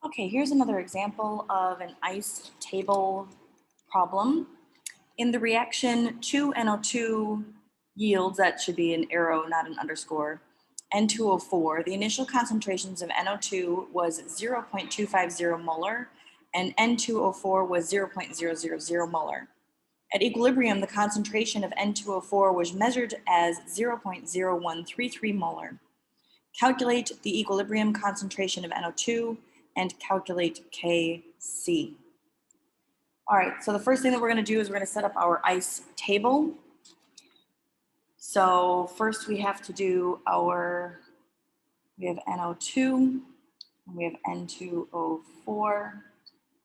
Okay, here's another example of an ice table problem. In the reaction 2NO2 yields, that should be an arrow, not an underscore, N2O4, the initial concentrations of NO2 was 0.250 molar and N2O4 was 0.000 molar. At equilibrium, the concentration of N2O4 was measured as 0.0133 molar. Calculate the equilibrium concentration of NO2 and calculate Kc. All right, so the first thing that we're going to do is we're going to set up our ice table. So first we have to do we have NO2, and we have N2O4,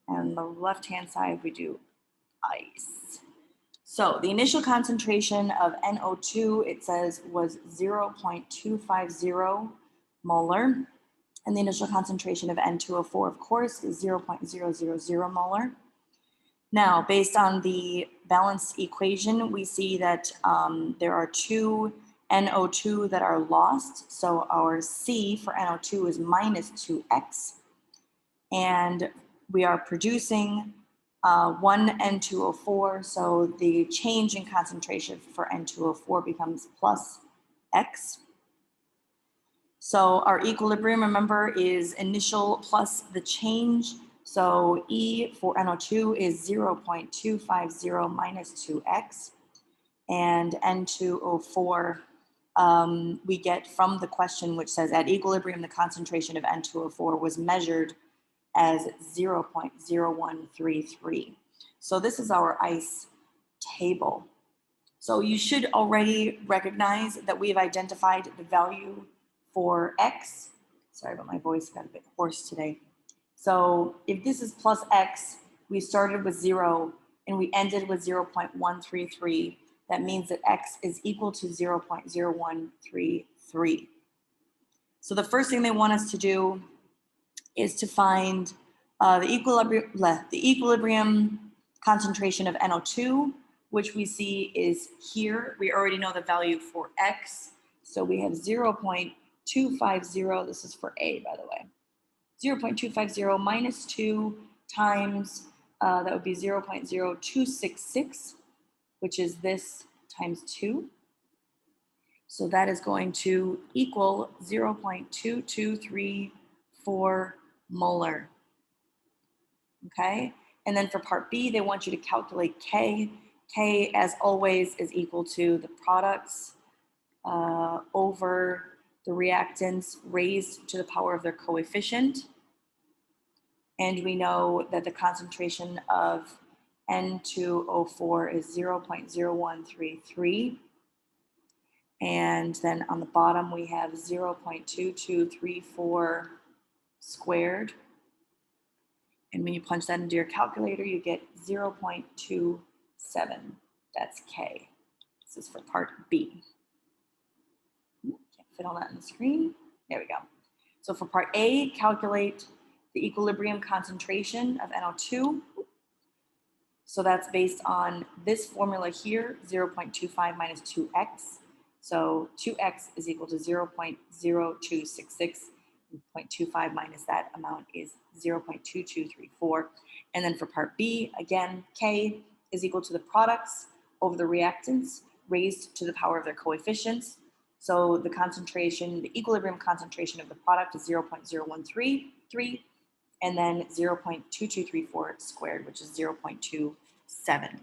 and on the left-hand side we do ice. So the initial concentration of NO2, it says, was 0.250 molar. And the initial concentration of N2O4, of course, is 0.000 molar. Now, based on the balanced equation, we see that there are two NO2 that are lost. So our C for NO2 is minus 2x. And we are producing one N2O4, so the change in concentration for N2O4 becomes plus X. So our equilibrium, remember, is initial plus the change. So E for NO2 is 0.250 minus 2x. And N2O4 we get from the question, which says at equilibrium, the concentration of N2O4 was measured as 0.0133. So this is our ice table. So you should already recognize that we've identified the value for X. Sorry about my voice, got a bit hoarse today. So if this is plus X, we started with 0 and we ended with 0.133. That means that X is equal to 0.0133. So the first thing they want us to do is to find the equilibrium concentration of NO2, which we see is here. We already know the value for X. So we have 0.250, this is for A, by the way, 0.250 minus 2 times, that would be 0.0266, which is this times 2. So that is going to equal 0.2234 molar. Okay, and then for part B, they want you to calculate K. K, as always, is equal to the products over the reactants raised to the power of their coefficient. And we know that the concentration of N2O4 is 0.0133. And then on the bottom, we have 0.2234 squared. And when you punch that into your calculator, you get 0.27. That's K. This is for part B. Can't fit all that on the screen. There we go. So for part A, calculate the equilibrium concentration of NO2. So that's based on this formula here, 0.25 minus 2x. So 2x is equal to 0.0266. 0.25 minus that amount is 0.2234. And then for part B, again, K is equal to the products over the reactants raised to the power of their coefficients. So the concentration, the equilibrium concentration of the product is 0.0133, and then 0.2234 squared, which is 0.27.